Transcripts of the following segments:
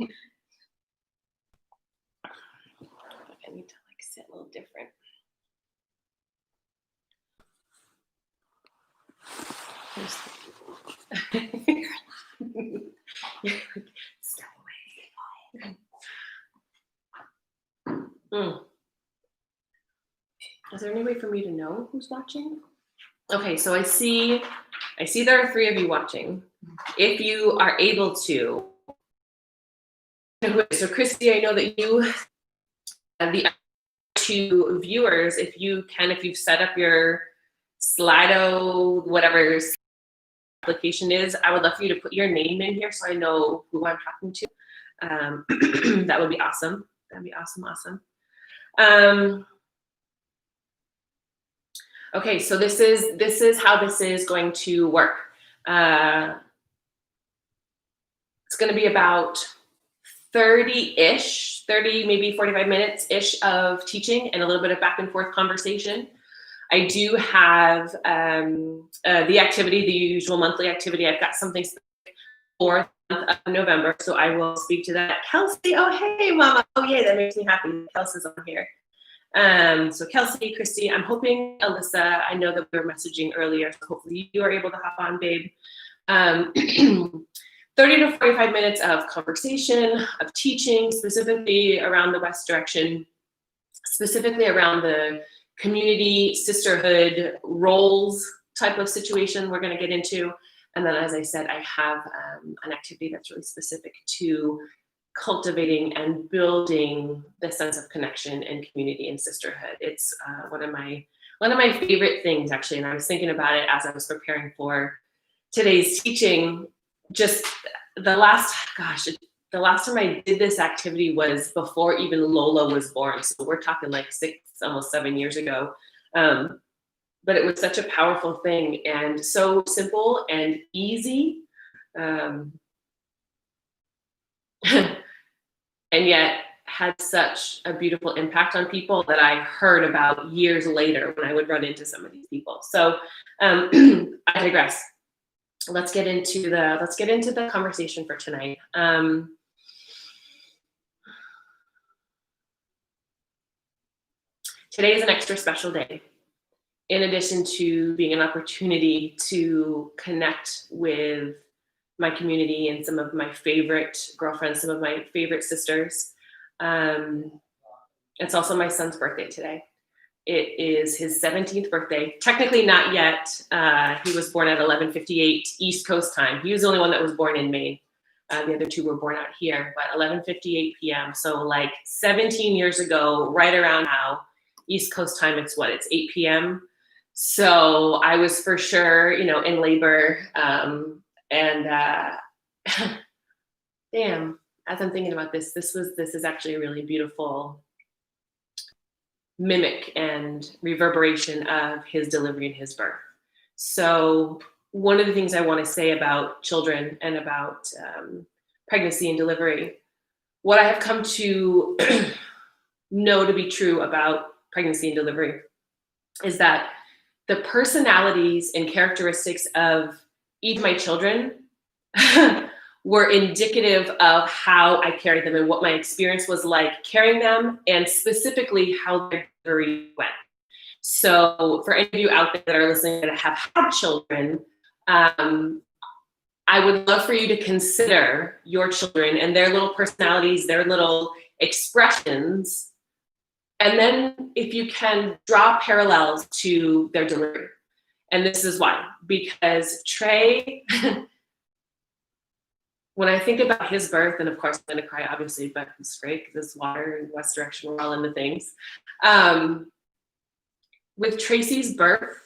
I need to like sit a little different. You're like, step away. Is there any way for me to know who's watching? Okay, so I see there are 3 of you watching. If you are able to, so Christy, I know that you, the 2 viewers, if you've set up your Slido, whatever application is, I would love for you to put your name in here so I know who I'm talking to. That would be awesome. That'd be awesome. Okay, so this is how this is going to work. It's going to be about 30 maybe 45 minutes-ish of teaching and a little bit of back and forth conversation. I do have the activity, the usual monthly activity. I've got something for the month of November, so I will speak to that. Kelsey, oh, hey, Mama. Oh, yay, that makes me happy. Kelsey's on here. So Kelsey, Christy, I'm hoping Alyssa, I know that we were messaging earlier, so hopefully you are able to hop on, babe. 30 to 45 minutes of conversation, of teaching, specifically around the West Direction, specifically around the community, sisterhood, roles type of situation we're going to get into. And then, as I said, I have an activity that's really specific to cultivating and building the sense of connection and community and sisterhood. It's one of my favorite things, actually. And I was thinking about it as I was preparing for today's teaching. Just the last time I did this activity was before even Lola was born. So we're talking like 6, almost 7 years ago. But it was such a powerful thing and so simple and easy. And yet had such a beautiful impact on people that I heard about years later when I would run into some of these people. So I digress. Let's get into the conversation for tonight. Today is an extra special day. In addition to being an opportunity to connect with my community and some of my favorite girlfriends, some of my favorite sisters. It's also my son's birthday today. It is his 17th birthday. Technically not yet. He was born at 11:58 East Coast time. He was the only one that was born in Maine. The other 2 were born out here, but 11:58 p.m. So like 17 years ago, right around now, East Coast time, it's 8 p.m. So I was for sure, in labor. And damn, as I'm thinking about this is actually a really beautiful mimic and reverberation of his delivery and his birth. So one of the things I want to say about children and about pregnancy and delivery, what I have come to know to be true about pregnancy and delivery is that the personalities and characteristics of each of my children were indicative of how I carried them and what my experience was like carrying them, and specifically how their delivery went. So for any of you out there that are listening that have had children, I would love for you to consider your children and their little personalities, their little expressions, and then if you can draw parallels to their delivery. And this is why, because Trey, when I think about his birth, and of course I'm gonna cry obviously, but it's great because it's water and West Direction, we're all into things. With Tracy's birth,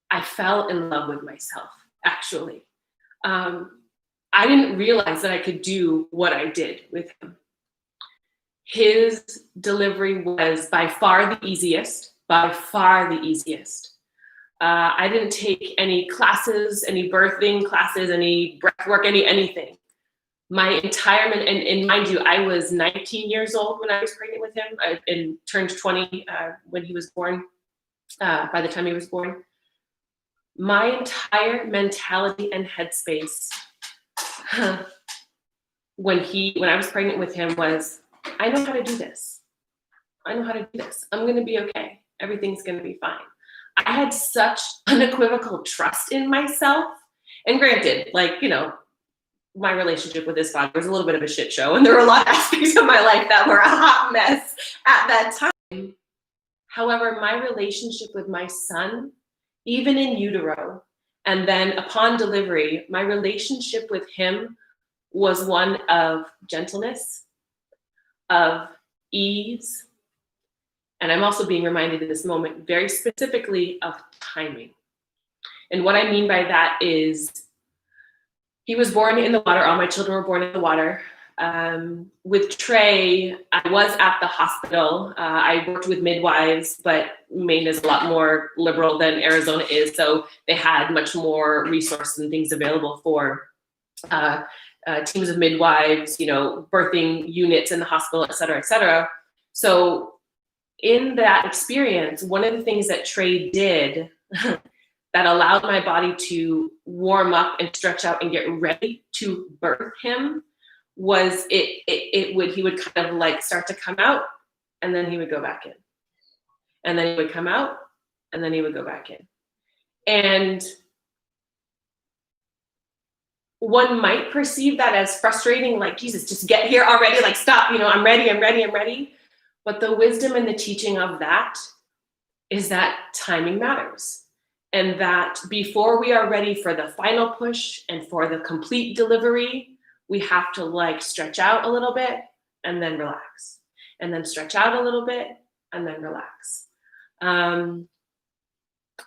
I fell in love with myself, actually. I didn't realize that I could do what I did with him. His delivery was by far the easiest, I didn't take any classes, any birthing classes, any breath work, anything. My entire, and mind you, I was 19 years old when I was pregnant with him and turned 20 when he was born, by the time he was born. My entire mentality and headspace when I was pregnant with him was, I know how to do this. I know how to do this. I'm going to be okay. Everything's going to be fine. I had such unequivocal trust in myself. And granted, like, you know, my relationship with his father was a little bit of a shit show. And there were a lot of aspects of my life that were a hot mess at that time. However, my relationship with my son, even in utero, and then upon delivery, my relationship with him was one of gentleness, of ease, and I'm also being reminded in this moment very specifically of timing. And what I mean by that is he was born in the water. All my children were born in the water. With Trey, I was at the hospital. I worked with midwives, but Maine is a lot more liberal than Arizona is. So they had much more resources and things available for teams of midwives, you know, birthing units in the hospital, et cetera, et cetera. So in that experience, one of the things that Trey did that allowed my body to warm up and stretch out and get ready to birth him was he would kind of like start to come out, and then he would go back in. And then he would come out, and then he would go back in. And one might perceive that as frustrating, like, Jesus, just get here already, like, stop, you know, I'm ready. But the wisdom and the teaching of that is that timing matters. And that before we are ready for the final push and for the complete delivery, we have to like stretch out a little bit and then relax. And then stretch out a little bit and then relax.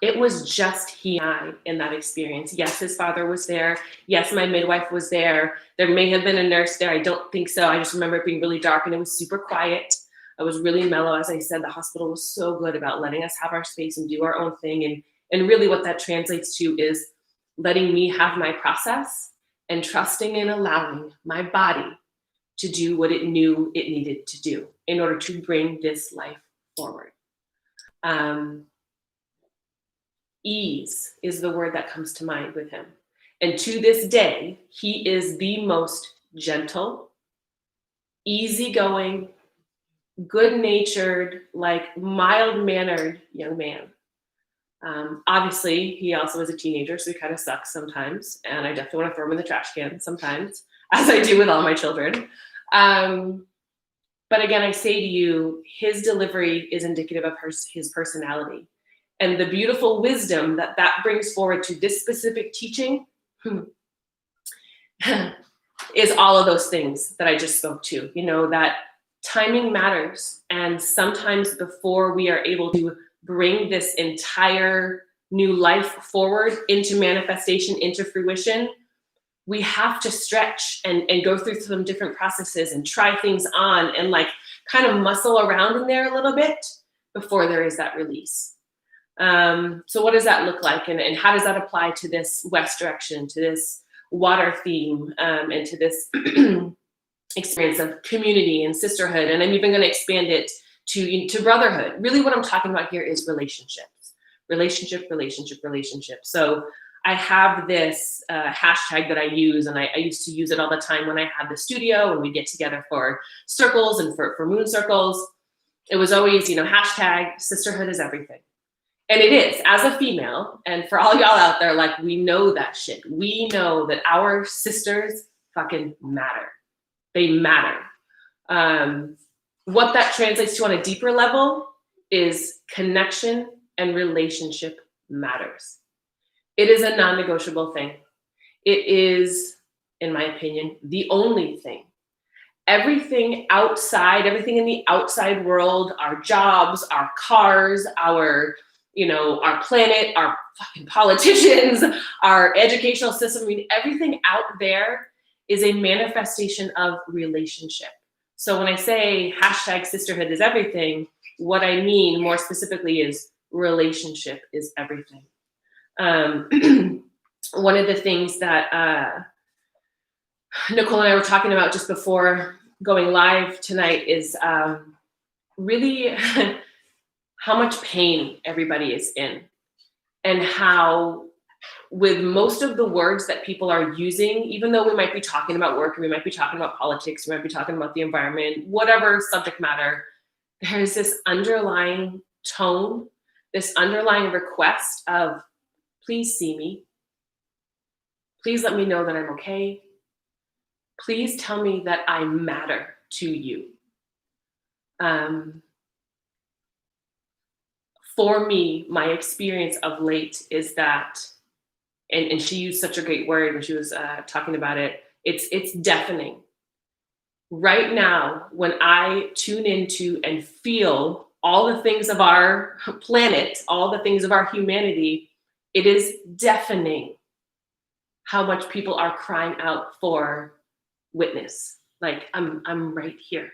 It was just he and I in that experience. Yes, his father was there. Yes, my midwife was there. There may have been a nurse there. I don't think so. I just remember it being really dark and it was super quiet. I was really mellow. As I said, the hospital was so good about letting us have our space and do our own thing. And really what that translates to is letting me have my process and trusting and allowing my body to do what it knew it needed to do in order to bring this life forward. Ease is the word that comes to mind with him. And to this day, he is the most gentle, easygoing, good-natured, like mild-mannered young man. Obviously, he also was a teenager, so he kind of sucks sometimes. And I definitely want to throw him in the trash can sometimes, as I do with all my children. But again, I say to you, his delivery is indicative of his personality. And the beautiful wisdom that brings forward to this specific teaching is all of those things that I just spoke to. You know, that timing matters. And sometimes before we are able to bring this entire new life forward into manifestation, into fruition, we have to stretch and go through some different processes and try things on and like kind of muscle around in there a little bit before there is that release. So what does that look like? And how does that apply to this West direction, to this water theme, and to this experience of community and sisterhood? And I'm even going to expand it to brotherhood. Really what I'm talking about here is relationships. Relationship. So I have this hashtag that I use, and I used to use it all the time when I had the studio and we get together for circles and for moon circles. It was always, you know, hashtag sisterhood is everything. And it is, as a female, and for all y'all out there, like, we know that shit. We know that our sisters fucking matter. They matter. What that translates to on a deeper level is connection and relationship matters. It is a non-negotiable thing. It is, in my opinion, the only thing. Everything outside, everything in the outside world, our jobs, our cars, our planet, our fucking politicians, our educational system, I mean, everything out there is a manifestation of relationship. So when I say hashtag sisterhood is everything, what I mean more specifically is relationship is everything. One of the things that Nicole and I were talking about just before going live tonight is really how much pain everybody is in, and how with most of the words that people are using, even though we might be talking about work, or we might be talking about politics, we might be talking about the environment, whatever subject matter, there's this underlying tone, this underlying request of, please see me. Please let me know that I'm okay. Please tell me that I matter to you. For me, my experience of late is that, and she used such a great word when she was talking about it, it's deafening. Right now, when I tune into and feel all the things of our planet, all the things of our humanity, it is deafening how much people are crying out for witness. Like, I'm right here.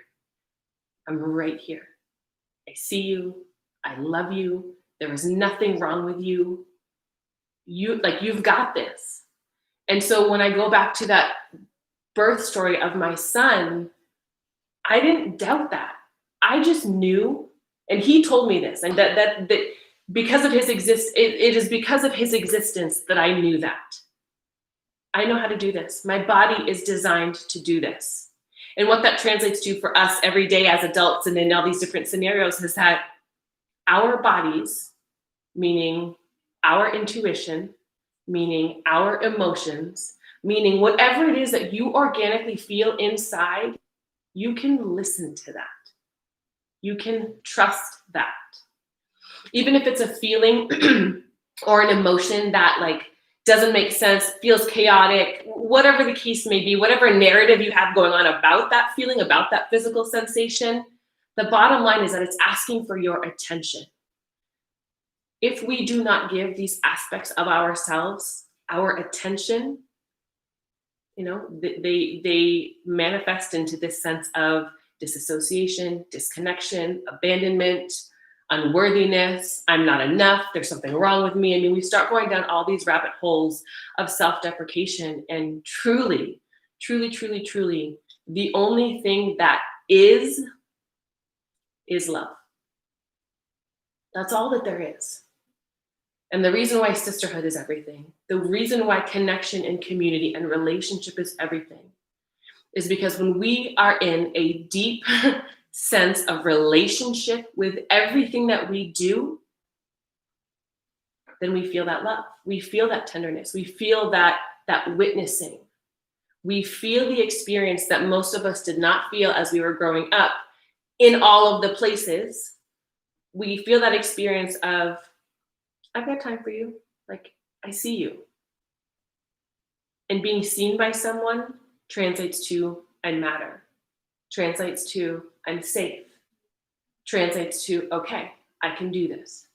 I'm right here. I see you. I love you. There is nothing wrong with you. You've got this. And so when I go back to that birth story of my son, I didn't doubt that. I just knew, and he told me this, and that because of his it is because of his existence that I knew that. I know how to do this. My body is designed to do this. And what that translates to for us every day as adults and in all these different scenarios is that our bodies, meaning our intuition, meaning our emotions, meaning whatever it is that you organically feel inside, you can listen to that. You can trust that. Even if it's a feeling or an emotion that like doesn't make sense, feels chaotic, whatever the case may be, whatever narrative you have going on about that feeling, about that physical sensation, the bottom line is that it's asking for your attention. If we do not give these aspects of ourselves our attention, they manifest into this sense of disassociation, disconnection, abandonment, unworthiness. I'm not enough. There's something wrong with me. I mean, we start going down all these rabbit holes of self-deprecation, and truly, truly, truly, truly, the only thing that is love. That's all that there is. And the reason why sisterhood is everything, the reason why connection and community and relationship is everything, is because when we are in a deep sense of relationship with everything that we do, then we feel that love. We feel that tenderness. We feel that witnessing. We feel the experience that most of us did not feel as we were growing up in all of the places. We feel that experience of, I've got time for you. Like, I see you. And being seen by someone translates to, I matter. Translates to, I'm safe. Translates to, okay, I can do this.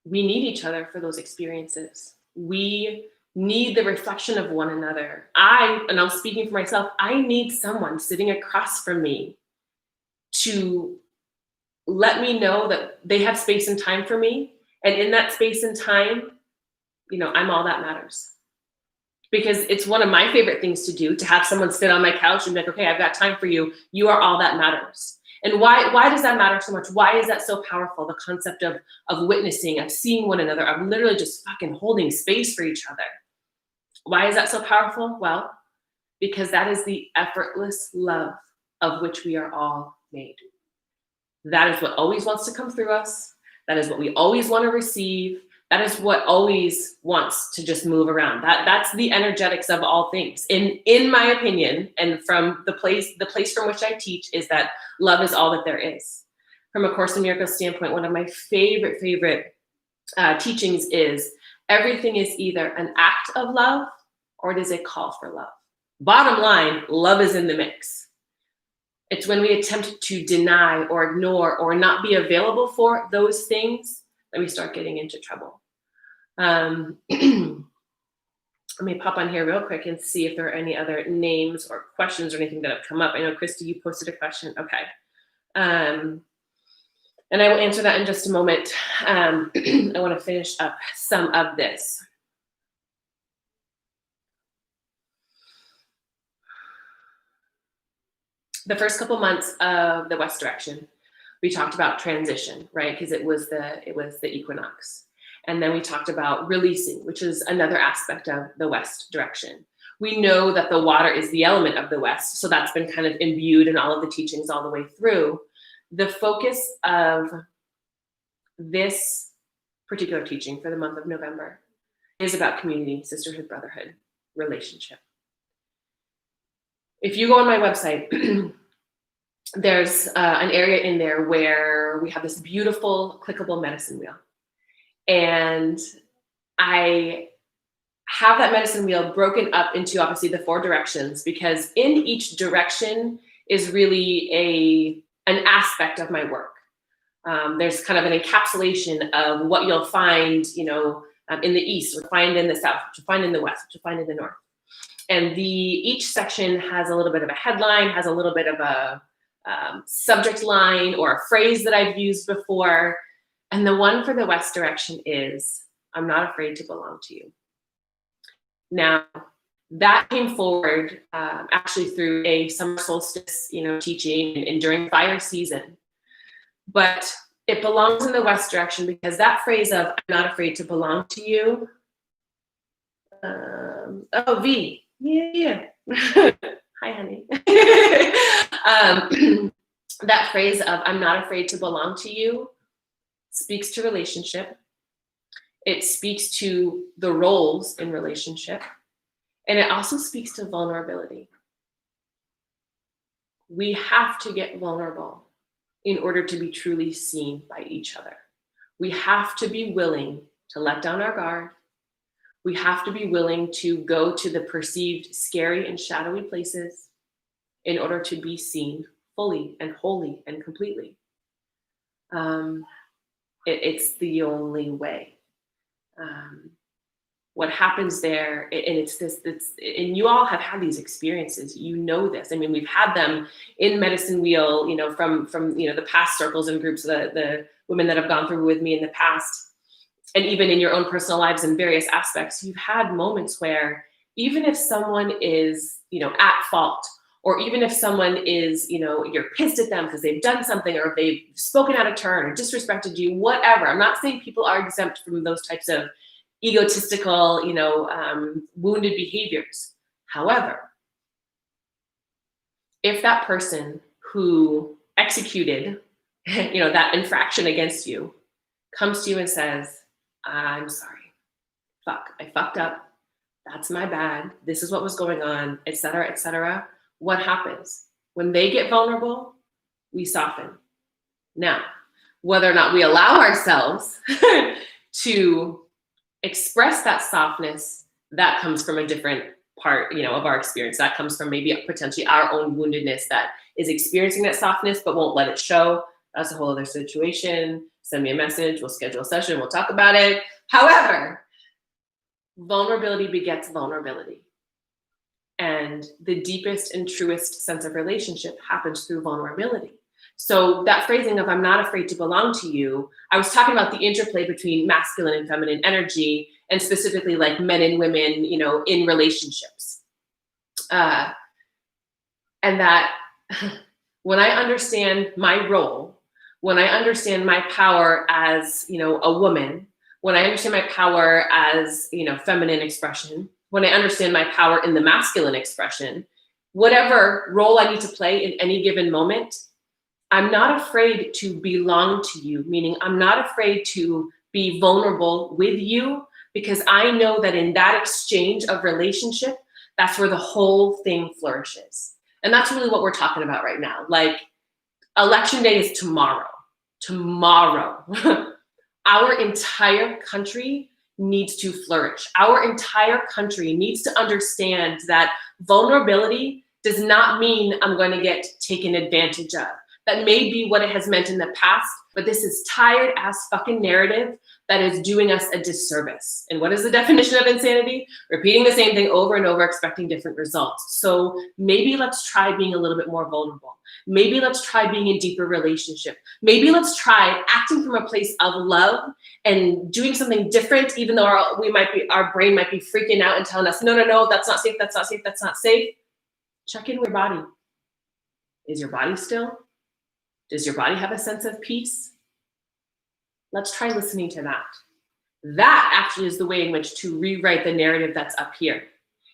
We need each other for those experiences. We need the reflection of one another. And I'm speaking for myself, I need someone sitting across from me to let me know that they have space and time for me. And in that space and time, I'm all that matters. Because it's one of my favorite things to do, to have someone sit on my couch and be like, okay, I've got time for you. You are all that matters. And why does that matter so much? Why is that so powerful? The concept of witnessing, of seeing one another, of literally just fucking holding space for each other. Why is that so powerful? Well, because that is the effortless love of which we are all made. That is what always wants to come through us. That is what we always want to receive. That is what always wants to just move around. That's the energetics of all things. In my opinion, and from the place from which I teach, is that love is all that there is. From a Course in Miracles standpoint, one of my favorite teachings is everything is either an act of love or it is a call for love. Bottom line, love is in the mix. It's when we attempt to deny or ignore or not be available for those things that we start getting into trouble. Let me pop on here real quick and see if there are any other names or questions or anything that have come up. I know, Christy, you posted a question. Okay. And I will answer that in just a moment. I want to finish up some of this. The first couple months of the West Direction, we talked about transition, right? Because it was the equinox. And then we talked about releasing, which is another aspect of the West direction. We know that the water is the element of the West, so that's been kind of imbued in all of the teachings all the way through. The focus of this particular teaching for the month of November is about community, sisterhood, brotherhood, relationship. If you go on my website, there's an area in there where we have this beautiful clickable medicine wheel. And I have that medicine wheel broken up into obviously the 4 directions, because in each direction is really an aspect of my work. There's kind of an encapsulation of what you'll find, in the East, or find in the South, what you'll find in the West, what you'll find in the North. And each section has a little bit of a headline, has a little bit of a subject line or a phrase that I've used before. And the one for the West direction is, I'm not afraid to belong to you. Now, that came forward actually through a summer solstice, teaching and during fire season. But it belongs in the West direction because that phrase of, I'm not afraid to belong to you. V. Yeah. Hi, honey. That phrase of, I'm not afraid to belong to you, speaks to relationship. It speaks to the roles in relationship. And it also speaks to vulnerability. We have to get vulnerable in order to be truly seen by each other. We have to be willing to let down our guard. We have to be willing to go to the perceived scary and shadowy places in order to be seen fully and wholly and completely. It's the only way. What happens there, and and you all have had these experiences, this. I mean, we've had them in Medicine Wheel, from the past circles and groups, the women that have gone through with me in the past, and even in your own personal lives in various aspects, you've had moments where even if someone is, at fault, or even if someone is, you're pissed at them because they've done something, or if they've spoken out of turn or disrespected you, whatever. I'm not saying people are exempt from those types of egotistical, wounded behaviors. However, if that person who executed, that infraction against you comes to you and says, I'm sorry, I fucked up. That's my bad. This is what was going on, et cetera, et cetera. What happens? When they get vulnerable, we soften. Now, whether or not we allow ourselves to express that softness, that comes from a different part, of our experience. That comes from maybe potentially our own woundedness that is experiencing that softness, but won't let it show. That's a whole other situation. Send me a message, we'll schedule a session, we'll talk about it. However, vulnerability begets vulnerability. And the deepest and truest sense of relationship happens through vulnerability. So that phrasing of, I'm not afraid to belong to you, I was talking about the interplay between masculine and feminine energy, and specifically like men and women, in relationships. And that when I understand my role, when I understand my power as, a woman, when I understand my power as, feminine expression, when I understand my power in the masculine expression, whatever role I need to play in any given moment, I'm not afraid to belong to you, meaning I'm not afraid to be vulnerable with you, because I know that in that exchange of relationship, that's where the whole thing flourishes. And that's really what we're talking about right now. Like, election day is tomorrow. Tomorrow. Our entire country needs to flourish. Our entire country needs to understand that vulnerability does not mean I'm going to get taken advantage of. That may be what it has meant in the past, but this is tired ass fucking narrative that is doing us a disservice. And what is the definition of insanity? Repeating the same thing over and over, expecting different results. So maybe let's try being a little bit more vulnerable. Maybe let's try being in deeper relationship. Maybe let's try acting from a place of love and doing something different, even though our brain might be freaking out and telling us, no, that's not safe, that's not safe, that's not safe. Check in with your body. Is your body still? Does your body have a sense of peace? Let's try listening to that. That actually is the way in which to rewrite the narrative that's up here,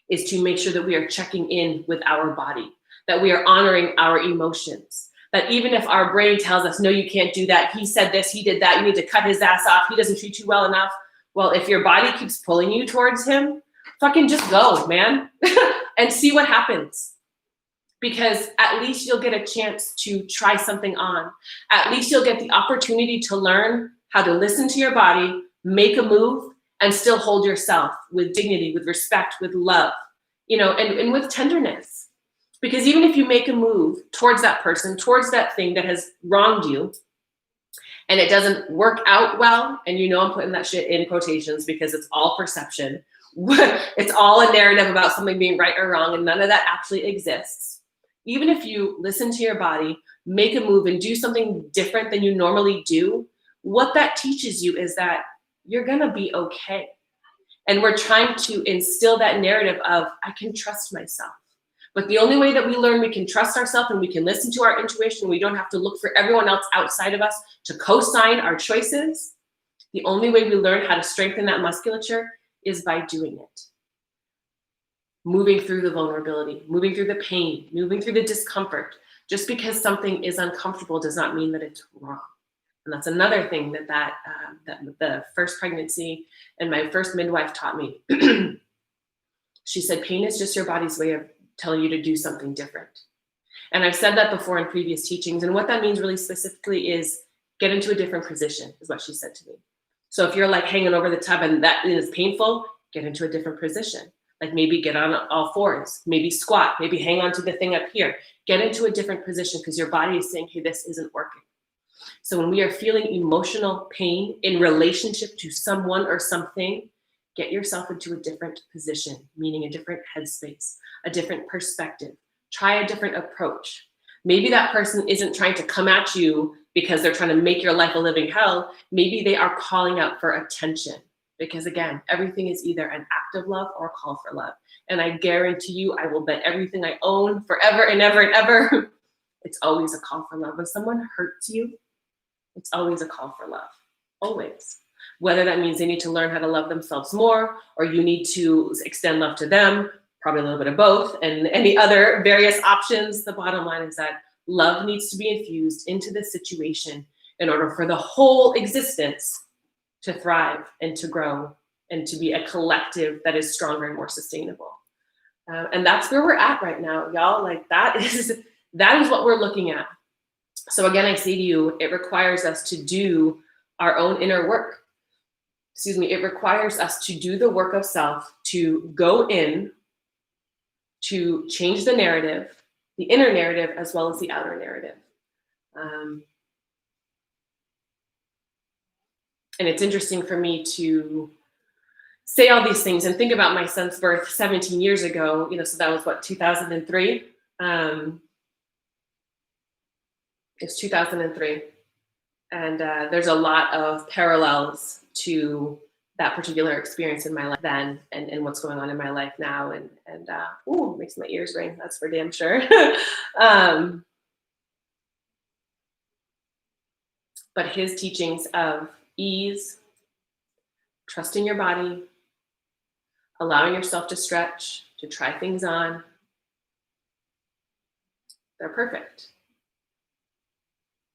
is to make sure that we are checking in with our body, that we are honoring our emotions, that even if our brain tells us, no, you can't do that, he said this, he did that, you need to cut his ass off, he doesn't treat you well enough. Well, if your body keeps pulling you towards him, fucking just go, man, and see what happens. Because at least you'll get a chance to try something on. At least you'll get the opportunity to learn how to listen to your body, make a move, and still hold yourself with dignity, with respect, with love, and with tenderness. Because even if you make a move towards that person, towards that thing that has wronged you, and it doesn't work out well, and I'm putting that shit in quotations because it's all perception. It's all a narrative about something being right or wrong, and none of that actually exists. Even if you listen to your body, make a move, and do something different than you normally do, what that teaches you is that you're gonna be okay. And we're trying to instill that narrative of, I can trust myself. But the only way that we learn we can trust ourselves and we can listen to our intuition, we don't have to look for everyone else outside of us to co-sign our choices. The only way we learn how to strengthen that musculature is by doing it. Moving through the vulnerability, moving through the pain, moving through the discomfort. Just because something is uncomfortable does not mean that it's wrong. And that's another thing that the first pregnancy and my first midwife taught me. She said, pain is just your body's way of telling you to do something different. And I've said that before in previous teachings. And what that means really specifically is get into a different position, is what she said to me. So if you're like hanging over the tub and that is painful, get into a different position. Like maybe get on all fours, maybe squat, maybe hang on to the thing up here. Get into a different position because your body is saying, hey, this isn't working. So when we are feeling emotional pain in relationship to someone or something, get yourself into a different position, meaning a different headspace, a different perspective. Try a different approach. Maybe that person isn't trying to come at you because they're trying to make your life a living hell. Maybe they are calling out for attention. Because again, everything is either an act of love or a call for love. And I guarantee you, I will bet everything I own forever and ever and ever, it's always a call for love. When someone hurts you, it's always a call for love, always. Whether that means they need to learn how to love themselves more, or you need to extend love to them, probably a little bit of both, and any other various options. The bottom line is that love needs to be infused into the situation in order for the whole existence to thrive and to grow and to be a collective that is stronger and more sustainable. And that's where we're at right now, y'all. Like that is what we're looking at. So again, I say to you, it requires us to do our own inner work. It requires us to do the work of self, to go in, to change the narrative, the inner narrative, as well as the outer narrative. And it's interesting for me to say all these things and think about my son's birth 17 years ago, so that was what, 2003? It's 2003. And there's a lot of parallels to that particular experience in my life then and what's going on in my life now. And makes my ears ring, that's for damn sure. But his teachings of ease, trusting your body, allowing yourself to stretch, to try things on, they're perfect.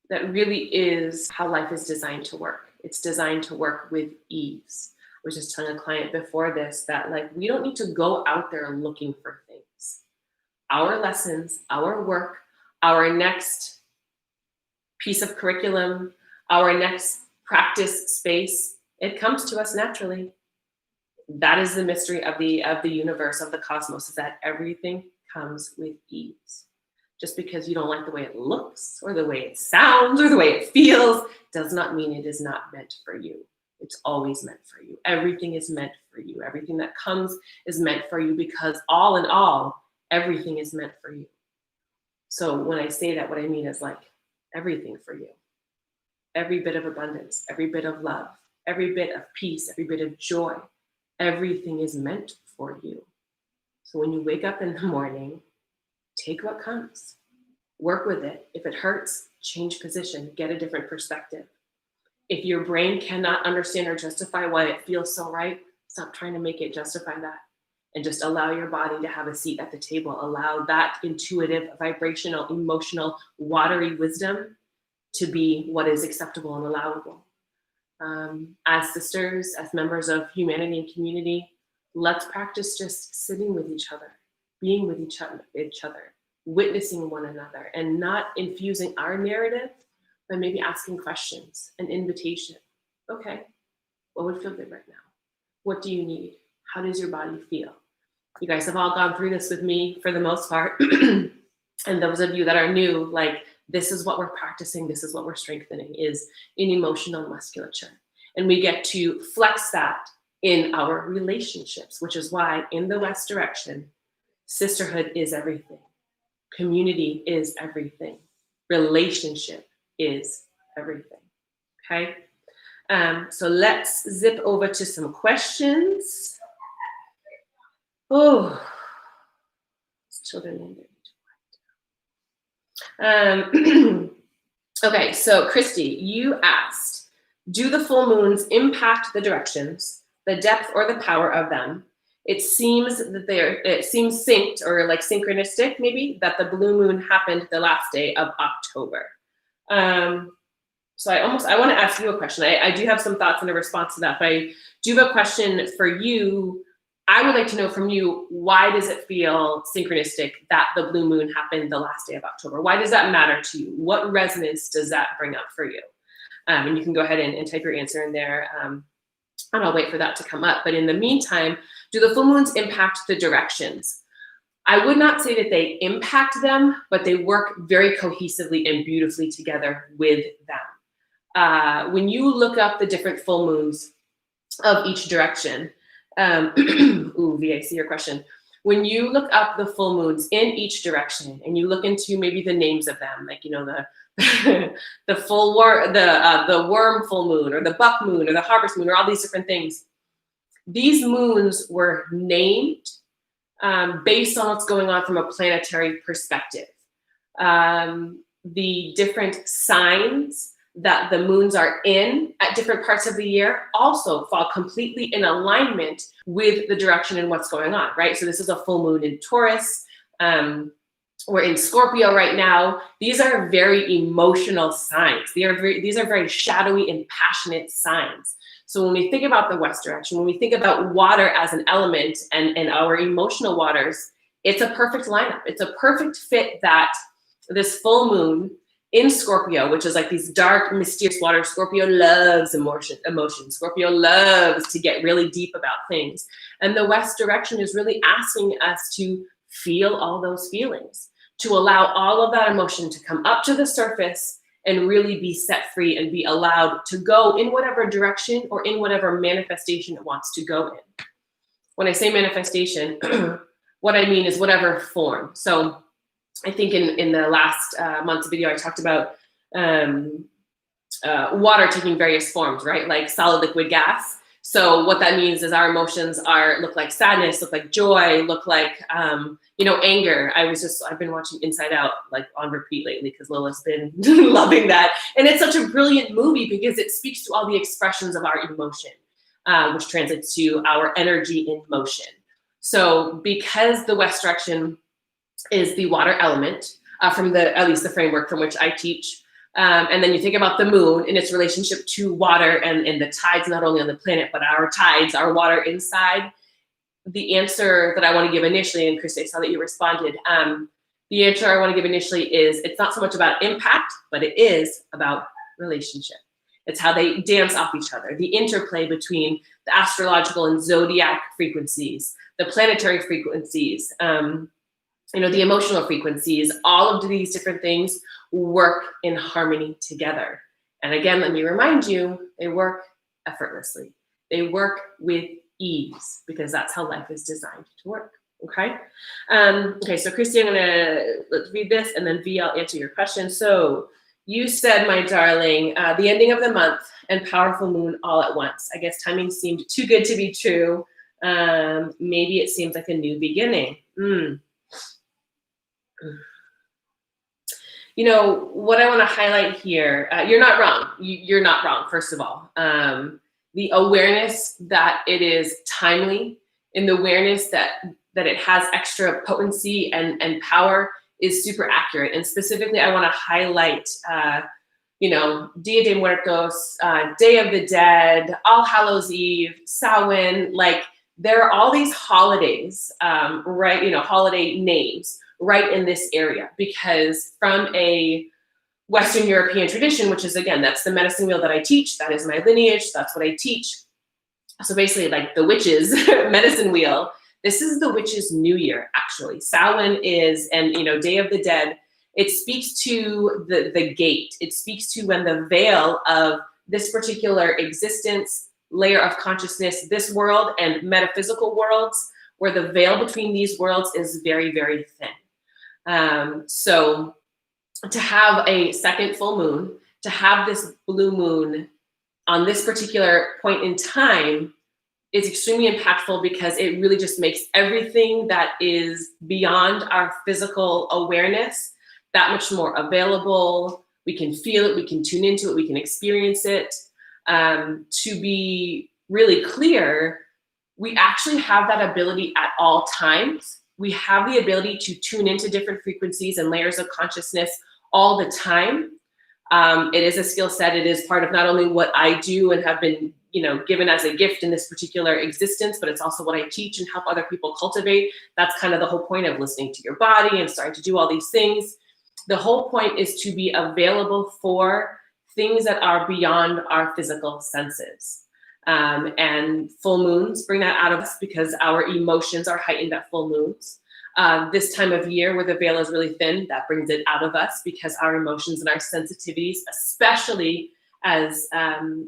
That really is how life is designed to work. It's designed to work with ease. I was just telling a client before this that we don't need to go out there looking for things. Our lessons, our work, our next piece of curriculum, our next practice space, it comes to us naturally. That is the mystery of the universe, of the cosmos, is that everything comes with ease. Just because you don't like the way it looks or the way it sounds or the way it feels does not mean it is not meant for you. It's always meant for you. Everything is meant for you. Everything that comes is meant for you, because all in all, everything is meant for you. So when I say that, what I mean is everything for you. Every bit of abundance, every bit of love, every bit of peace, every bit of joy, everything is meant for you. So when you wake up in the morning, take what comes, work with it. If it hurts, change position, get a different perspective. If your brain cannot understand or justify why it feels so right, stop trying to make it justify that and just allow your body to have a seat at the table. Allow that intuitive, vibrational, emotional, watery wisdom to be what is acceptable and allowable. As sisters, as members of humanity and community, let's practice just sitting with each other, being with each other, witnessing one another, and not infusing our narrative, but maybe asking questions, an invitation. Okay, what would feel good right now? What do you need? How does your body feel? You guys have all gone through this with me for the most part. And those of you that are new, like, this is what we're practicing, this is what we're strengthening, is in emotional musculature. And we get to flex that in our relationships, which is why in the West direction, sisterhood is everything. Community is everything. Relationship is everything. Okay? So let's zip over to some questions. Oh, children in there. Okay, so Christy, you asked, do the full moons impact the directions, the depth or the power of them? It seems that it seems synced or like synchronistic, maybe, that the blue moon happened the last day of October. So I want to ask you a question. I do have some thoughts in a response to that, but I do have a question for you. I would like to know from you, why does it feel synchronistic that the blue moon happened the last day of October? Why does that matter to you? What resonance does that bring up for you? And you can go ahead and type your answer in there, and I'll wait for that to come up. But in the meantime, do the full moons impact the directions? I would not say that they impact them, but they work very cohesively and beautifully together with them. When you look up the different full moons of each direction, ooh, V, I see your question. When you look up the full moons in each direction and you look into maybe the names of them, like, you know, the the worm full moon or the buck moon or the harvest moon or all these different things, these moons were named based on what's going on from a planetary perspective. The different signs that the moons are in at different parts of the year also fall completely in alignment with the direction and what's going on, right? So this is a full moon in Taurus. We're in Scorpio right now. These are very emotional signs. These are very shadowy and passionate signs. So when we think about the West direction, when we think about water as an element and our emotional waters, it's a perfect lineup. It's a perfect fit that this full moon in Scorpio, which is like these dark, mysterious waters. Scorpio loves emotion. Scorpio loves to get really deep about things. And the West direction is really asking us to feel all those feelings, to allow all of that emotion to come up to the surface and really be set free and be allowed to go in whatever direction or in whatever manifestation it wants to go in. When I say manifestation, what I mean is whatever form. So I think in the last month's video, I talked about water taking various forms, right? Like solid, liquid, gas. So what that means is our emotions look like sadness, look like joy, look like, anger. I've been watching Inside Out like on repeat lately because Lola's been loving that. And it's such a brilliant movie because it speaks to all the expressions of our emotion, which translates to our energy in motion. So because the West direction is the water element from at least the framework from which I teach. And then you think about the moon and its relationship to water and the tides, not only on the planet, but our tides, our water inside. The answer that I want to give initially, and Christy, I saw that you responded. The answer I want to give initially is it's not so much about impact, but it is about relationship. It's how they dance off each other, the interplay between the astrological and zodiac frequencies, the planetary frequencies, the emotional frequencies. All of these different things work in harmony together. And again, let me remind you, they work effortlessly. They work with ease because that's how life is designed to work. Okay. Okay. So Christy, let's read this and then V, I'll answer your question. So you said, my darling, the ending of the month and powerful moon all at once. I guess timing seemed too good to be true. Maybe it seems like a new beginning. You know, what I want to highlight here, you're not wrong. You're not wrong, first of all. The awareness that it is timely, and the awareness that it has extra potency and power is super accurate. And specifically, I want to highlight, you know, Dia de Muertos, Day of the Dead, All Hallows Eve, Samhain. Like, there are all these holidays, right? You know, holiday names right in this area, because from a Western European tradition, which is, again, that's the medicine wheel that I teach, that is my lineage, that's what I teach. So basically, like the witches medicine wheel, this is the witches' new year, actually. Samhain is, and you know, Day of the Dead, it speaks to the gate. It speaks to when the veil of this particular existence, layer of consciousness, this world and metaphysical worlds, where the veil between these worlds is very, very thin. So to have a second full moon, to have this blue moon on this particular point in time is extremely impactful, because it really just makes everything that is beyond our physical awareness that much more available. We can feel it, we can tune into it, we can experience it. To be really clear, we actually have that ability at all times. We have the ability to tune into different frequencies and layers of consciousness all the time. It is a skill set. It is part of not only what I do and have been, you know, given as a gift in this particular existence, but it's also what I teach and help other people cultivate. That's kind of the whole point of listening to your body and starting to do all these things. The whole point is to be available for things that are beyond our physical senses. And full moons bring that out of us, because our emotions are heightened at full moons. This time of year where the veil is really thin, that brings it out of us, because our emotions and our sensitivities, especially as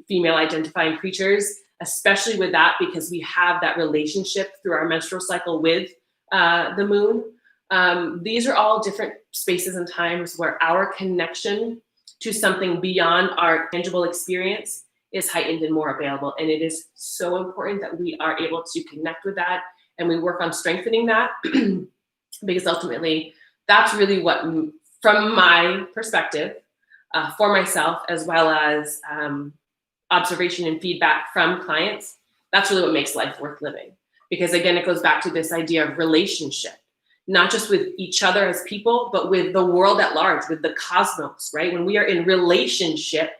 female identifying creatures, especially with that, because we have that relationship through our menstrual cycle with the moon. These are all different spaces and times where our connection to something beyond our tangible experience is heightened and more available. And it is so important that we are able to connect with that, and we work on strengthening that. Because ultimately, that's really what, from my perspective, for myself, as well as observation and feedback from clients, that's really what makes life worth living. Because again, it goes back to this idea of relationship, not just with each other as people, but with the world at large, with the cosmos, right? When we are in relationship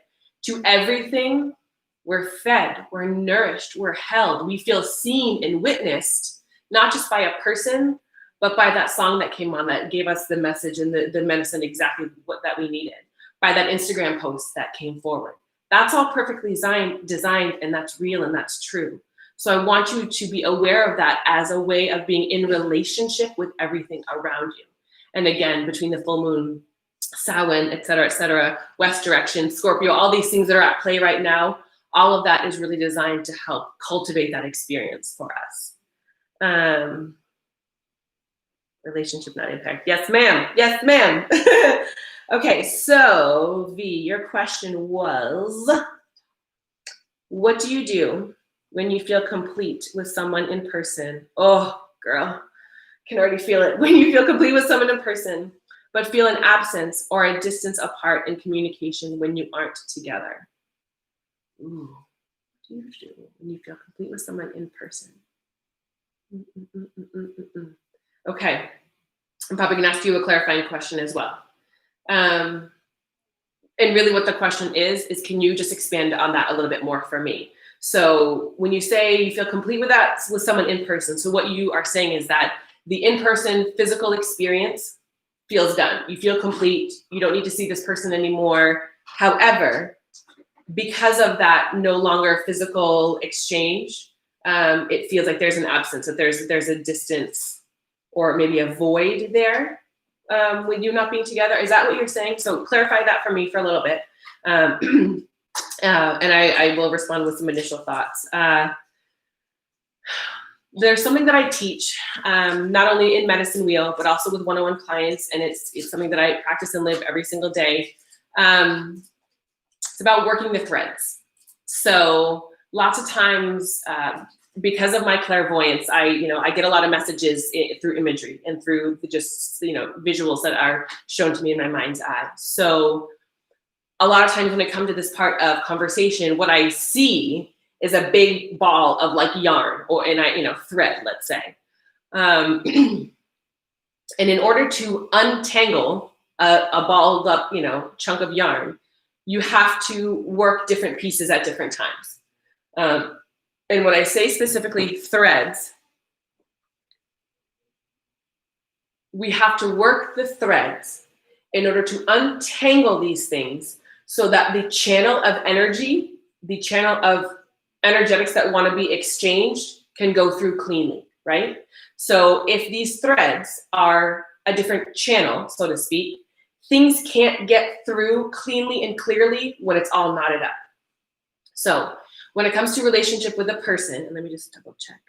to everything, we're fed, we're nourished, we're held, we feel seen and witnessed, not just by a person, but by that song that came on that gave us the message and the medicine exactly what that we needed, by that Instagram post that came forward. That's all perfectly designed, and that's real and that's true. So I want you to be aware of that as a way of being in relationship with everything around you. And again, between the full moon, Samhain, et cetera, West direction, Scorpio, all these things that are at play right now, all of that is really designed to help cultivate that experience for us. Relationship, not impact. Yes, ma'am. Yes, ma'am. Okay, so V, your question was, what do you do when you feel complete with someone in person? Oh, girl, can already feel it. When you feel complete with someone in person, but feel an absence or a distance apart in communication when you aren't together. Ooh, what do you do when you feel complete with someone in person? Okay, I'm probably gonna ask you a clarifying question as well. And really what the question is can you just expand on that a little bit more for me? So when you say you feel complete with that, with someone in person, so what you are saying is that the in-person physical experience feels done. You feel complete, you don't need to see this person anymore. However, because of that no longer physical exchange, it feels like there's an absence, that there's a distance, or maybe a void there with you not being together. Is that what you're saying? So clarify that for me for a little bit. And I will respond with some initial thoughts. There's something that I teach, not only in Medicine Wheel, but also with one-on-one clients. And it's something that I practice and live every single day. It's about working the threads. So lots of times because of my clairvoyance, I get a lot of messages through imagery and through just, visuals that are shown to me in my mind's eye. So a lot of times when I come to this part of conversation, what I see is a big ball of like yarn thread, let's say. And in order to untangle a balled up, chunk of yarn, you have to work different pieces at different times. And when I say specifically threads, we have to work the threads in order to untangle these things so that the channel of energy, the channel of energetics that want to be exchanged can go through cleanly, right? So if these threads are a different channel, so to speak, things can't get through cleanly and clearly when it's all knotted up. So when it comes to relationship with a person, and let me just double check.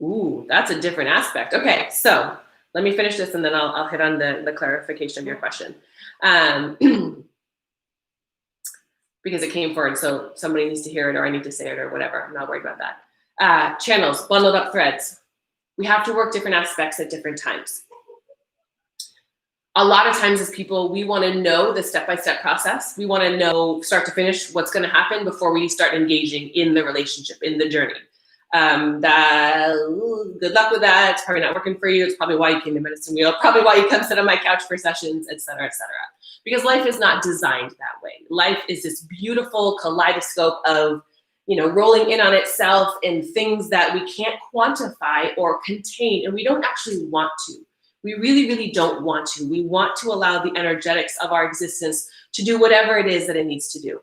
Ooh, that's a different aspect. Okay, so let me finish this and then I'll hit on the clarification of your question. Because it came forward, so somebody needs to hear it or I need to say it or whatever. I'm not worried about that. Channels, bundled up threads. We have to work different aspects at different times. A lot of times as people, we want to know the step-by-step process. We want to know start to finish what's going to happen before we start engaging in the relationship, in the journey. Good luck with that. It's probably not working for you. It's probably why you came to Medicine Wheel. Probably why you come sit on my couch for sessions, et cetera, et cetera. Because life is not designed that way. Life is this beautiful kaleidoscope of, rolling in on itself and things that we can't quantify or contain, and we don't actually want to. We really, really don't want to. We want to allow the energetics of our existence to do whatever it is that it needs to do.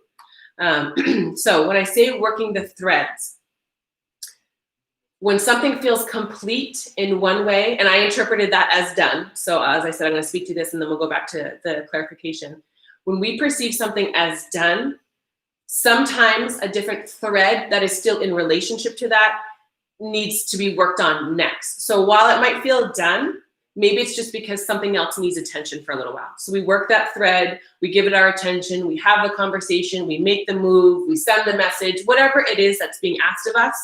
So when I say working the threads, when something feels complete in one way, and I interpreted that as done. So as I said, I'm going to speak to this and then we'll go back to the clarification. When we perceive something as done, sometimes a different thread that is still in relationship to that needs to be worked on next. So while it might feel done, maybe it's just because something else needs attention for a little while. So we work that thread, we give it our attention, we have the conversation, we make the move, we send the message, whatever it is that's being asked of us.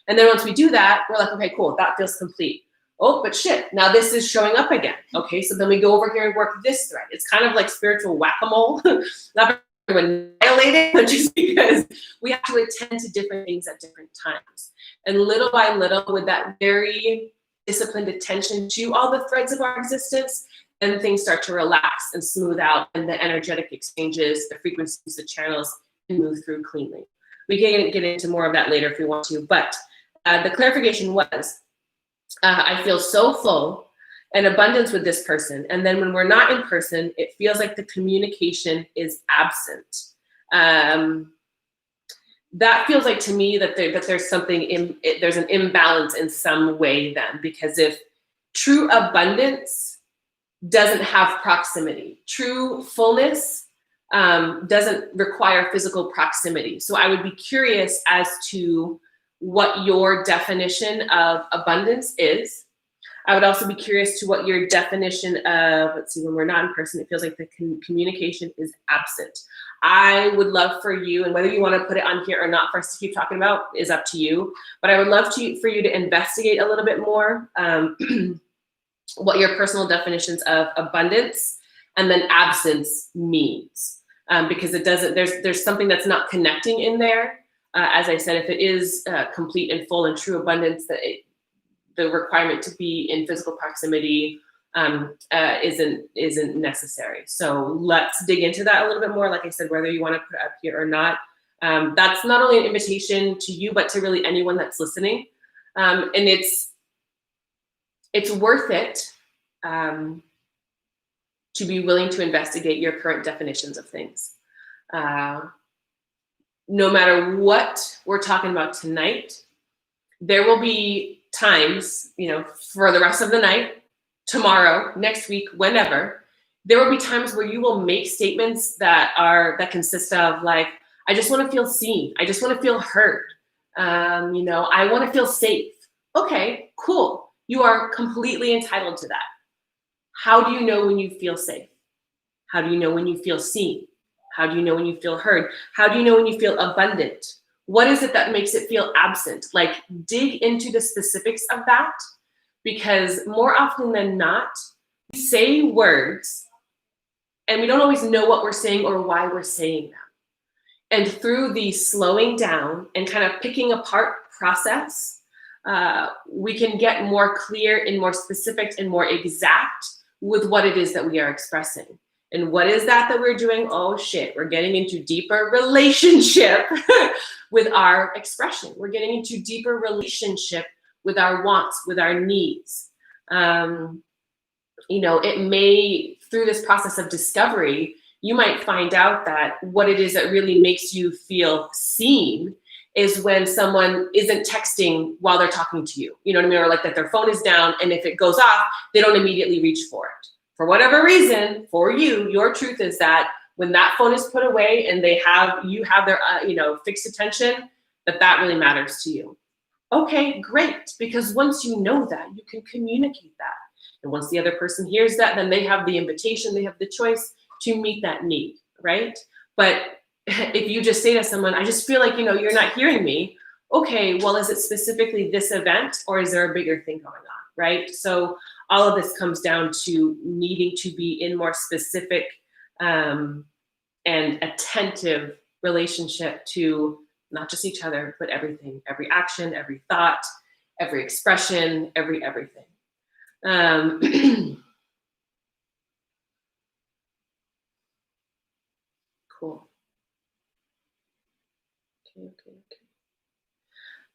And then once we do that, we're like, okay, cool, that feels complete. Oh, but shit, now this is showing up again. Okay, so then we go over here and work this thread. It's kind of like spiritual whack-a-mole. Not annihilated, but just because we have to attend to different things at different times. And little by little, with that very disciplined attention to all the threads of our existence, then things start to relax and smooth out, and the energetic exchanges, the frequencies, the channels can move through cleanly. We can get into more of that later if we want to, but the clarification was, I feel so full and abundance with this person. And then when we're not in person, it feels like the communication is absent. That feels like to me that there's something there's an imbalance in some way then, because if true abundance doesn't have proximity, true fullness doesn't require physical proximity. So I would be curious as to what your definition of abundance is. I would also be curious to what your definition of, let's see, when we're not in person, it feels like the communication is absent. I would love for you, and whether you want to put it on here or not for us to keep talking about is up to you, but I would love for you to investigate a little bit more what your personal definitions of abundance and then absence means. Because it doesn't, there's something that's not connecting in there. As I said, if it is complete and full and true abundance, the requirement to be in physical proximity isn't necessary. So let's dig into that a little bit more. Like I said, whether you want to put it up here or not, that's not only an invitation to you, but to really anyone that's listening. And it's worth it to be willing to investigate your current definitions of things. No matter what we're talking about tonight, there will be times, for the rest of the night, tomorrow, next week, whenever, there will be times where you will make statements that consist of like, I just want to feel seen. I just want to feel heard. I want to feel safe. Okay, cool. You are completely entitled to that. How do you know when you feel safe? How do you know when you feel seen? How do you know when you feel heard? How do you know when you feel abundant? What is it that makes it feel absent? Like, dig into the specifics of that, because more often than not, we say words and we don't always know what we're saying or why we're saying them. And through the slowing down and kind of picking apart process, we can get more clear and more specific and more exact with what it is that we are expressing. And what is that we're doing? Oh shit, we're getting into deeper relationship with our expression. We're getting into deeper relationship with our wants, with our needs. It may, through this process of discovery, you might find out that what it is that really makes you feel seen is when someone isn't texting while they're talking to you. You know what I mean? Or like that their phone is down, and if it goes off, they don't immediately reach for it. For whatever reason, for you, your truth is that when that phone is put away and you have their fixed attention, that really matters to you. Okay, great. Because once you know that, you can communicate that. And once the other person hears that, then they have the invitation, they have the choice to meet that need, right? But if you just say to someone, I just feel like, you're not hearing me. Okay, well, is it specifically this event, or is there a bigger thing going on, right? So all of this comes down to needing to be in more specific and attentive relationship to not just each other, but everything, every action, every thought, every expression, everything. Cool. Okay.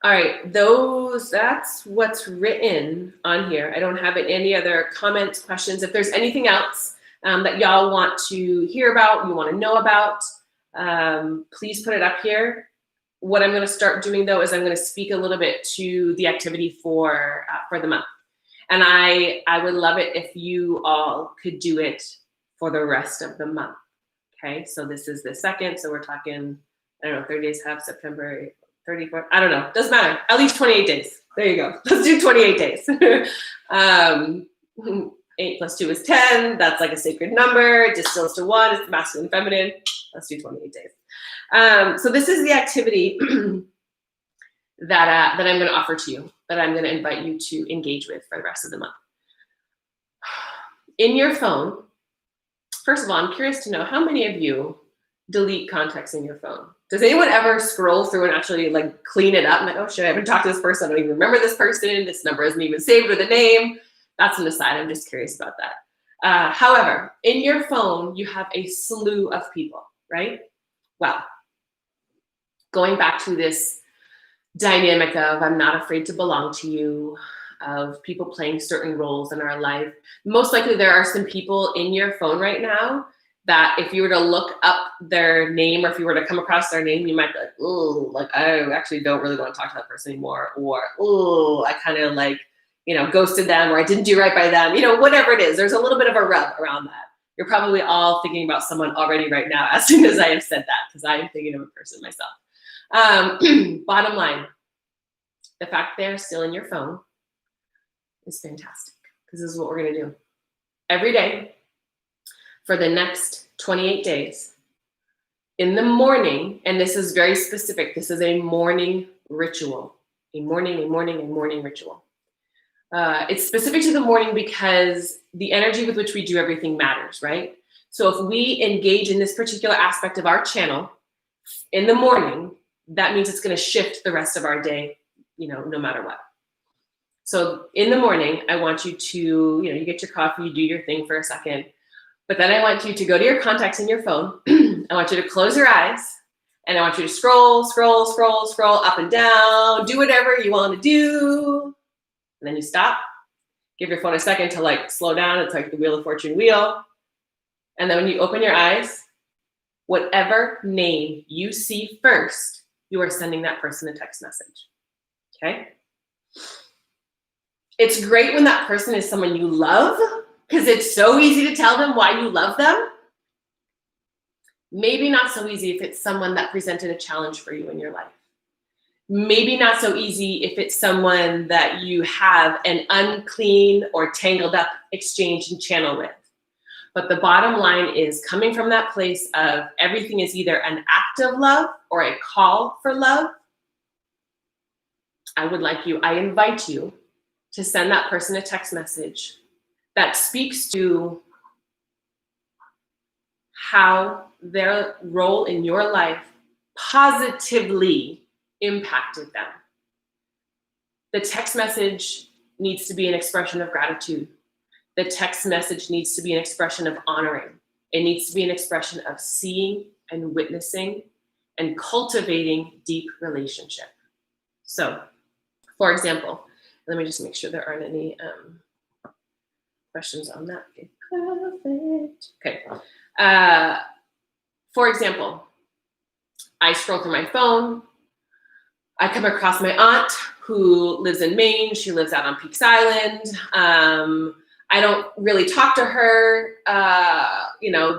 All right, that's what's written on here. I don't have any other comments, questions. If there's anything else that y'all want to hear about, you want to know about, please put it up here. What I'm going to start doing, though, is I'm going to speak a little bit to the activity for the month. And I would love it if you all could do it for the rest of the month. Okay, so this is the 2nd. So we're talking, 30 days, half September, 34. I don't know. Doesn't matter. At least 28 days. There you go. Let's do 28 days. 8 plus 2 is 10. That's like a sacred number. It distills to 1. It's masculine and feminine. Let's do 28 days. So this is the activity that I'm going to offer to you, that I'm going to invite you to engage with for the rest of the month. In your phone, first of all, I'm curious to know how many of you delete contacts in your phone. Does anyone ever scroll through and actually like clean it up? I'm like, oh shit, I haven't talked to this person. I don't even remember this person. This number isn't even saved with a name. That's an aside. I'm just curious about that. However, in your phone, you have a slew of people, right? Well, going back to this dynamic of I'm not afraid to belong to you, of people playing certain roles in our life. Most likely there are some people in your phone right now that if you were to look up their name, or if you were to come across their name, you might be like, oh, like I actually don't really want to talk to that person anymore. Or, oh, I kind of like, ghosted them, or I didn't do right by them, whatever it is. There's a little bit of a rub around that. You're probably all thinking about someone already right now as soon as I have said that, because I am thinking of a person myself. Bottom line, the fact they're still in your phone is fantastic, because this is what we're going to do. Every day for the next 28 days, in the morning, and this is very specific, this is a morning ritual, a morning ritual. It's specific to the morning because the energy with which we do everything matters, right? So if we engage in this particular aspect of our channel in the morning, that means it's going to shift the rest of our day, no matter what. So in the morning, I want you to, you get your coffee, you do your thing for a second, but then I want you to go to your contacts in your phone. I want you to close your eyes, and I want you to scroll up and down, do whatever you want to do. And then you stop, give your phone a second to like slow down. It's like the Wheel of Fortune wheel. And then when you open your eyes, whatever name you see first, you are sending that person a text message. Okay? It's great when that person is someone you love, because it's so easy to tell them why you love them. Maybe not so easy if it's someone that presented a challenge for you in your life. Maybe not so easy if it's someone that you have an unclean or tangled up exchange and channel with. But the bottom line is coming from that place of everything is either an act of love or a call for love. I invite you to send that person a text message that speaks to how their role in your life positively impacted them. The text message needs to be an expression of gratitude. The text message needs to be an expression of honoring. It needs to be an expression of seeing and witnessing and cultivating deep relationship. So, for example, let me just make sure there aren't any questions on that. Okay, perfect. Okay. For example, I scroll through my phone. I come across my aunt who lives in Maine. She lives out on Peaks Island. I don't really talk to her.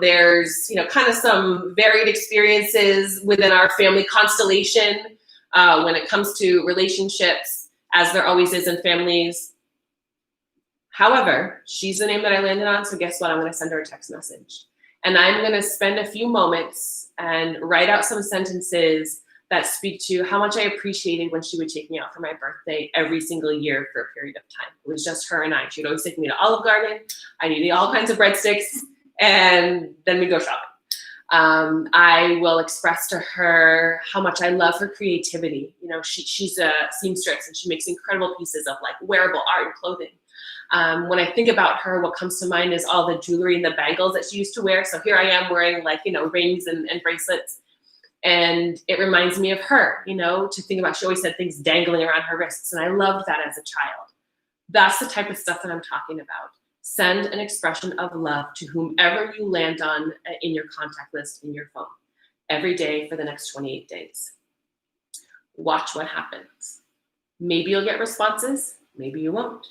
There's, kind of some varied experiences within our family constellation when it comes to relationships, as there always is in families. However, she's the name that I landed on, so guess what? I'm going to send her a text message. And I'm going to spend a few moments and write out some sentences that speak to how much I appreciated when she would take me out for my birthday every single year for a period of time. It was just her and I. She'd always take me to Olive Garden. I'd eat all kinds of breadsticks, and then we go shopping. I will express to her how much I love her creativity. She's a seamstress, and she makes incredible pieces of wearable art and clothing. When I think about her, what comes to mind is all the jewelry and the bangles that she used to wear. So here I am wearing rings and bracelets. And it reminds me of her, to think about. She always had things dangling around her wrists. And I loved that as a child. That's the type of stuff that I'm talking about. Send an expression of love to whomever you land on in your contact list in your phone every day for the next 28 days. Watch what happens. Maybe you'll get responses. Maybe you won't.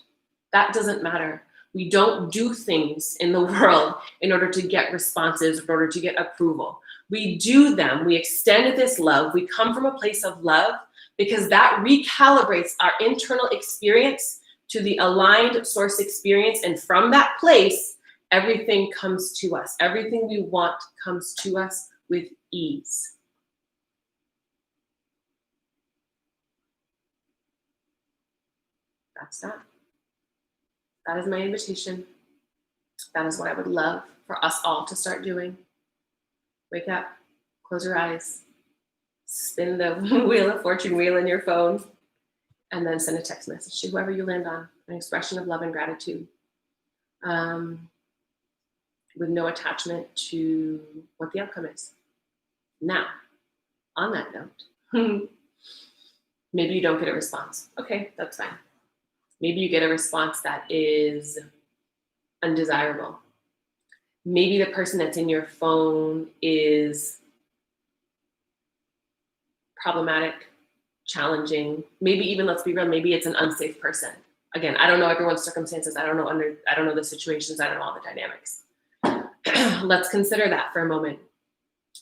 That doesn't matter. We don't do things in the world in order to get responses, in order to get approval. We do them. We extend this love. We come from a place of love because that recalibrates our internal experience to the aligned source experience. And from that place, everything comes to us. Everything we want comes to us with ease. That's that. That is my invitation. That is what I would love for us all to start doing. Wake up, close your eyes, spin the wheel of fortune wheel in your phone, and then send a text message to whoever you land on, an expression of love and gratitude, with no attachment to what the outcome is. Now, on that note, maybe you don't get a response. Okay, that's fine. Maybe you get a response that is undesirable. Maybe the person that's in your phone is problematic, challenging. Maybe even, let's be real, maybe it's an unsafe person. Again, I don't know everyone's circumstances. I don't know the situations. I don't know all the dynamics. Let's consider that for a moment.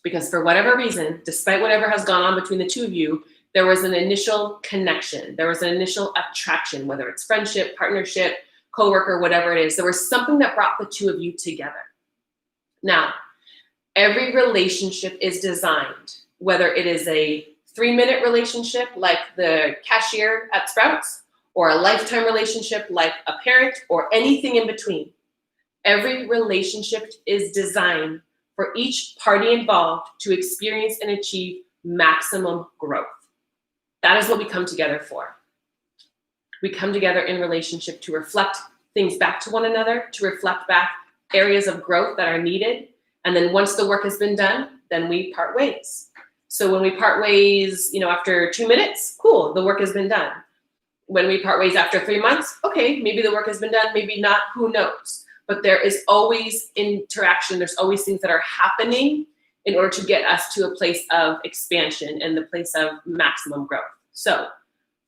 Because for whatever reason, despite whatever has gone on between the two of you, there was an initial connection. There was an initial attraction, whether it's friendship, partnership, coworker, whatever it is. There was something that brought the two of you together. Now, every relationship is designed, whether it is a 3-minute relationship like the cashier at Sprouts, or a lifetime relationship like a parent, or anything in between. Every relationship is designed for each party involved to experience and achieve maximum growth. That is what we come together for. We come together in relationship to reflect things back to one another, to reflect back areas of growth that are needed. And then once the work has been done, then we part ways. So when we part ways, after 2 minutes, cool, the work has been done. When we part ways after 3 months, okay, maybe the work has been done, maybe not, who knows? But there is always interaction. There's always things that are happening in order to get us to a place of expansion and the place of maximum growth. So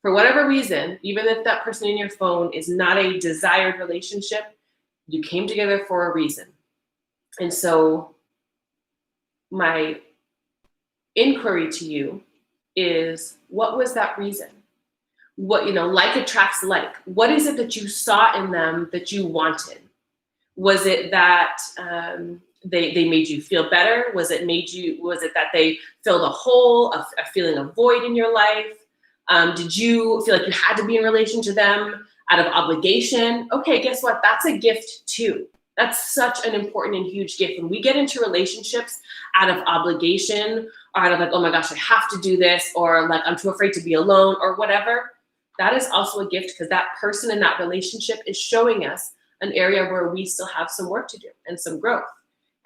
for whatever reason, even if that person in your phone is not a desired relationship, you came together for a reason. And so my inquiry to you is, what was that reason? What, like attracts like. What is it that you saw in them that you wanted? Was it that they made you feel better? Was it that they filled a hole, a feeling of void in your life? Did you feel like you had to be in relation to them out of obligation? Okay, guess what? That's a gift too. That's such an important and huge gift. When we get into relationships out of obligation, or out of like, oh my gosh, I have to do this, or like, I'm too afraid to be alone, or whatever, that is also a gift, because that person in that relationship is showing us an area where we still have some work to do and some growth.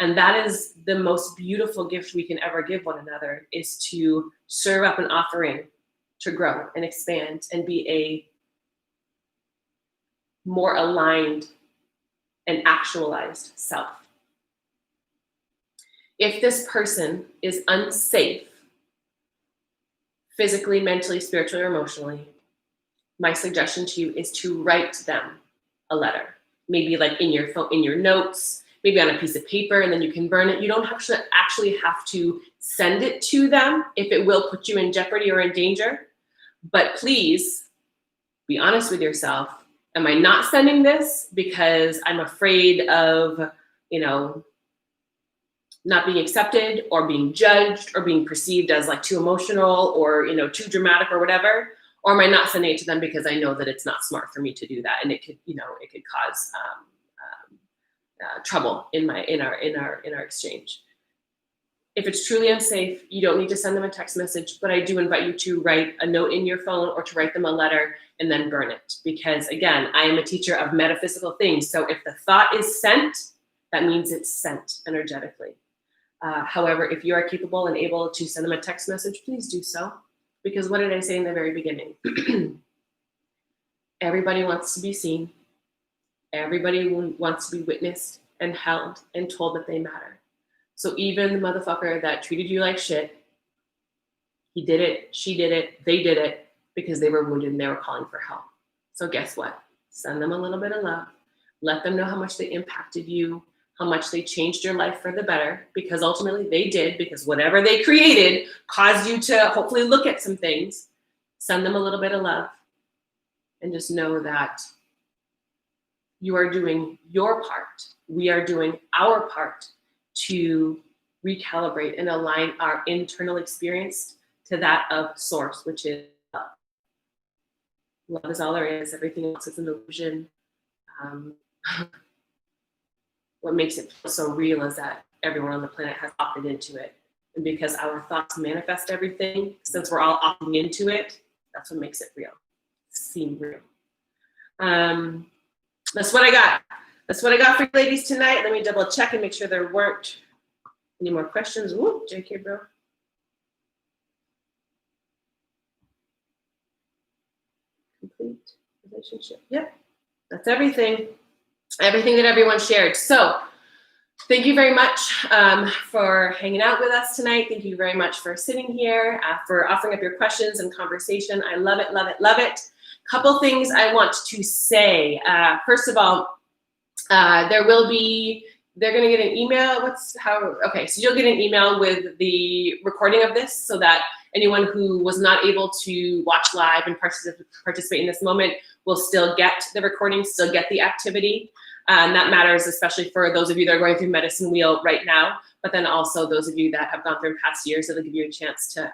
And that is the most beautiful gift we can ever give one another, is to serve up an offering to grow and expand and be a more aligned and actualized self. If this person is unsafe, physically, mentally, spiritually, or emotionally, my suggestion to you is to write them a letter. Maybe like in your phone, in your notes, maybe on a piece of paper, and then you can burn it. You don't actually have to send it to them if it will put you in jeopardy or in danger. But please be honest with yourself. Am I not sending this because I'm afraid of, not being accepted, or being judged, or being perceived as like too emotional, or, too dramatic, or whatever? Or am I not sending it to them because I know that it's not smart for me to do that, and it could cause trouble in our exchange? If it's truly unsafe, you don't need to send them a text message, but I do invite you to write a note in your phone, or to write them a letter and then burn it. Because again, I am a teacher of metaphysical things. So if the thought is sent, that means it's sent energetically. However, if you are capable and able to send them a text message, please do so. Because what did I say in the very beginning? Everybody wants to be seen. Everybody wants to be witnessed and held and told that they matter. So even the motherfucker that treated you like shit, he did it, she did it, they did it because they were wounded and they were calling for help. So guess what? Send them a little bit of love. Let them know how much they impacted you, how much they changed your life for the better, because ultimately they did, because whatever they created caused you to hopefully look at some things. Send them a little bit of love, and just know that you are doing your part. We are doing our part to recalibrate and align our internal experience to that of source, which is love. Love is all there is. Everything else is an illusion. What makes it feel so real is that everyone on the planet has opted into it. And because our thoughts manifest everything, since we're all opting into it, that's what makes it real. Seem real. That's what I got. That's what I got for you ladies tonight. Let me double check and make sure there weren't any more questions. Woo, JK, bro. Complete relationship. Yep, that's everything. Everything that everyone shared. So thank you very much for hanging out with us tonight. Thank you very much for sitting here, for offering up your questions and conversation. I love it, love it, love it. Couple things I want to say. First of all, they're going to get an email. Okay, so you'll get an email with the recording of this, so that anyone who was not able to watch live and participate in this moment will still get the recording, still get the activity. And that matters especially for those of you that are going through Medicine Wheel right now, but then also those of you that have gone through in past years. It'll give you a chance to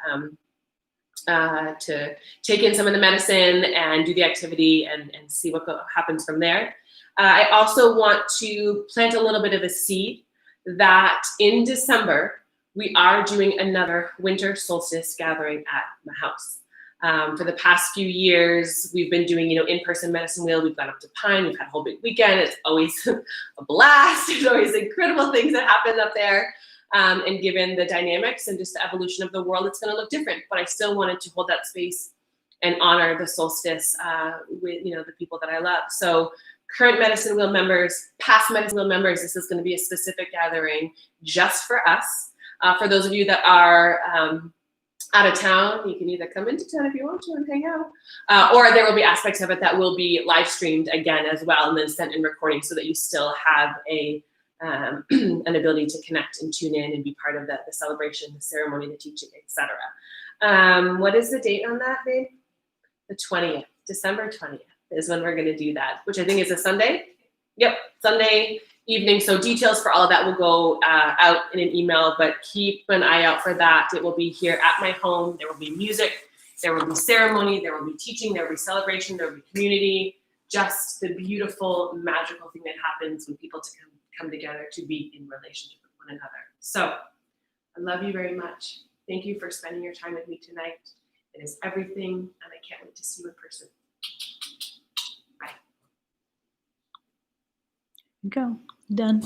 take in some of the medicine and do the activity and see what happens from there. I also want to plant a little bit of a seed that in December, we are doing another winter solstice gathering at my house. For the past few years, we've been doing, in-person Medicine Wheel. We've gone up to Pine. We've had a whole big weekend. It's always a blast. There's always incredible things that happen up there. And given the dynamics and just the evolution of the world, it's going to look different. But I still wanted to hold that space and honor the solstice with, the people that I love. So current Medicine Wheel members, past Medicine Wheel members, this is going to be a specific gathering just for us. For those of you that are out of town, you can either come into town if you want to and hang out, or there will be aspects of it that will be live streamed again as well, and then sent in recording, so that you still have an ability to connect and tune in and be part of the celebration, the ceremony, the teaching, etc. What is the date on that, babe? The 20th, December 20th is when we're going to do that, which I think is a Sunday. Yep, Sunday evening. So details for all of that will go out in an email, but keep an eye out for that. It will be here at my home. There will be music, there will be ceremony, there will be teaching, there will be celebration, there will be community, just the beautiful, magical thing that happens when people come together to be in relationship with one another. So I love you very much. Thank you for spending your time with me tonight. It is everything, and I can't wait to see you in person. Bye. Go. Done.